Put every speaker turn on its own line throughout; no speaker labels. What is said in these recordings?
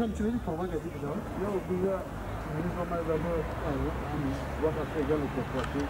همچنین کمک کردی بودم یا بیا نظام زمان وقت خیلی متفاوتی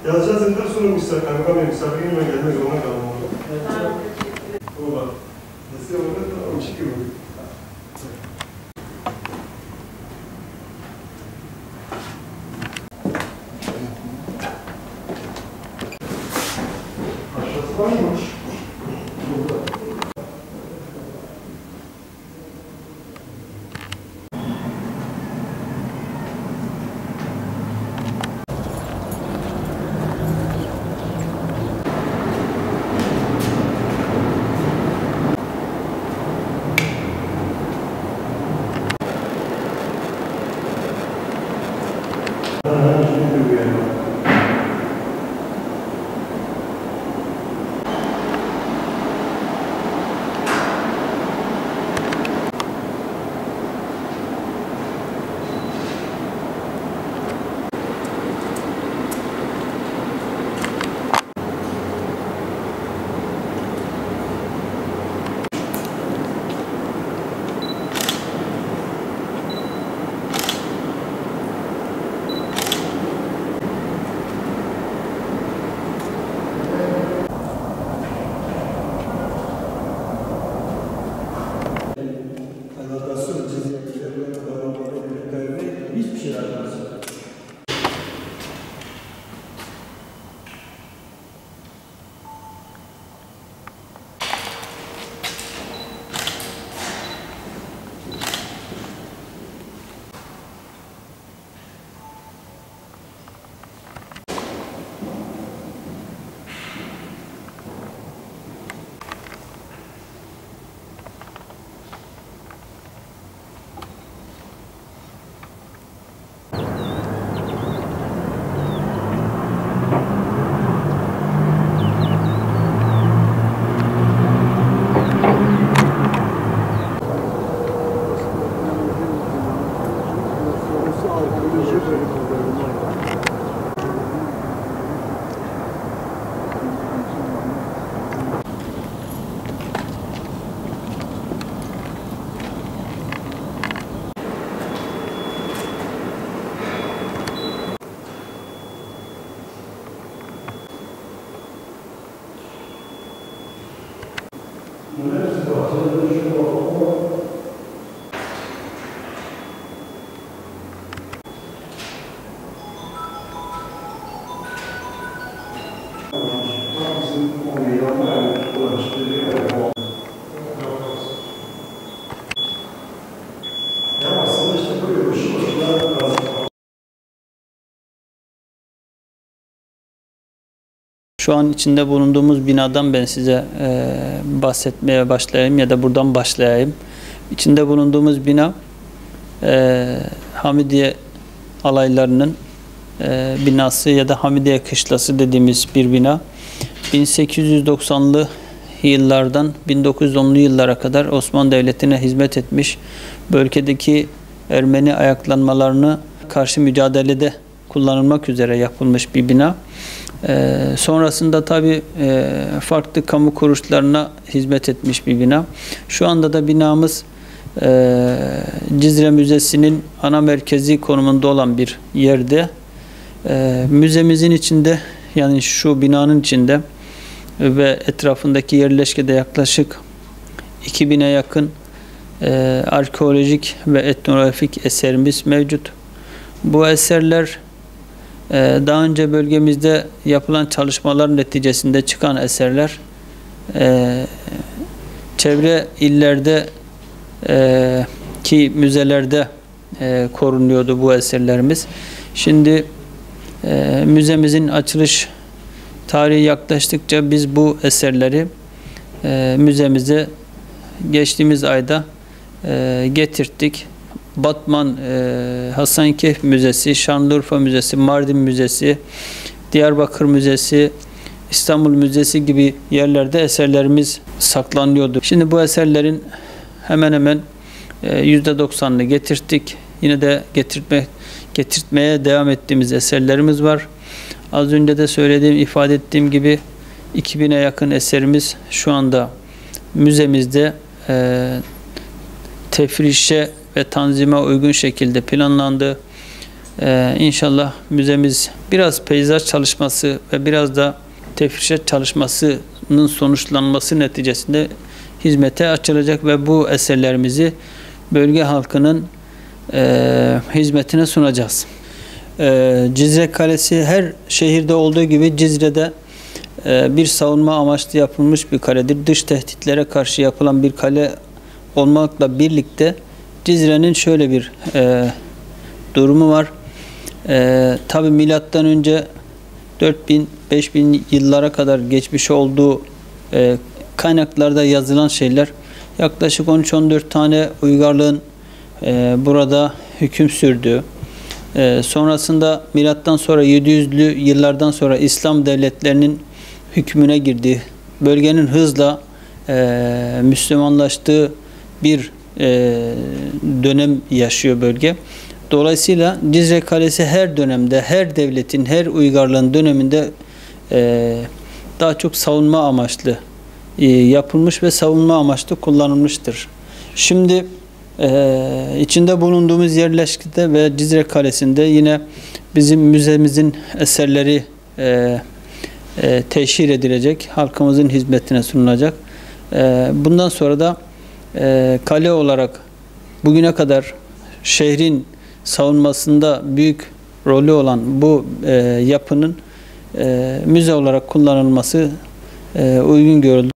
Yazacağız dediler sonra misafirin ben gelmek zorunda kaldım orada. O var. Nasıl orada tamam çıkıyor. Aşağısı var mı? Burada. Hiçbir şey yapmaz.
Şu an içinde bulunduğumuz binadan ben size bahsetmeye başlayayım ya da buradan başlayayım. İçinde bulunduğumuz bina Hamidiye alaylarının binası ya da Hamidiye Kışlası dediğimiz bir bina. 1890'lı yıllardan 1910'lu yıllara kadar Osmanlı Devleti'ne hizmet etmiş, bölgedeki Ermeni ayaklanmalarına karşı mücadelede kullanılmak üzere yapılmış bir bina. Sonrasında tabii farklı kamu kuruluşlarına hizmet etmiş bir bina. Şu anda da binamız Cizre Müzesi'nin ana merkezi konumunda olan bir yerde. Müzemizin içinde, yani şu binanın içinde ve etrafındaki yerleşkede yaklaşık 2000'e yakın arkeolojik ve etnografik eserimiz mevcut. Bu eserler daha önce bölgemizde yapılan çalışmalar neticesinde çıkan eserler. Çevre illerde ki müzelerde korunuyordu bu eserlerimiz. Şimdi müzemizin açılış tarihi yaklaştıkça biz bu eserleri müzemize geçtiğimiz ayda getirttik. Batman Hasankeyf Müzesi, Şanlıurfa Müzesi, Mardin Müzesi, Diyarbakır Müzesi, İstanbul Müzesi gibi yerlerde eserlerimiz saklanıyordu. Şimdi bu eserlerin hemen hemen %90'ını getirttik. Yine de getirtmeye devam ettiğimiz eserlerimiz var. Az önce de söylediğim, ifade ettiğim gibi 2000'e yakın eserimiz şu anda müzemizde tefrişe ve tanzime uygun şekilde planlandı. İnşallah müzemiz biraz peyzaj çalışması ve biraz da tefrişat çalışmasının sonuçlanması neticesinde hizmete açılacak ve bu eserlerimizi bölge halkının hizmetine sunacağız. Cizre Kalesi her şehirde olduğu gibi Cizre'de bir savunma amaçlı yapılmış bir kaledir. Dış tehditlere karşı yapılan bir kale olmakla birlikte Cizre'nin şöyle bir durumu var. Tabi milattan önce 4000-5000 yıllara kadar geçmiş olduğu kaynaklarda yazılan şeyler, yaklaşık 13-14 tane uygarlığın burada hüküm sürdüğü, sonrasında milattan sonra 700'lü yıllardan sonra İslam devletlerinin hükmüne girdiği, bölgenin hızla Müslümanlaştığı bir dönem yaşıyor bölge. Dolayısıyla Cizre Kalesi her dönemde, her devletin, her uygarlığın döneminde daha çok savunma amaçlı yapılmış ve savunma amaçlı kullanılmıştır. Şimdi içinde bulunduğumuz yerleşkede ve Cizre Kalesi'nde yine bizim müzemizin eserleri teşhir edilecek, halkımızın hizmetine sunulacak. Bundan sonra da kale olarak bugüne kadar şehrin savunmasında büyük rolü olan bu yapının müze olarak kullanılması uygun görüldü.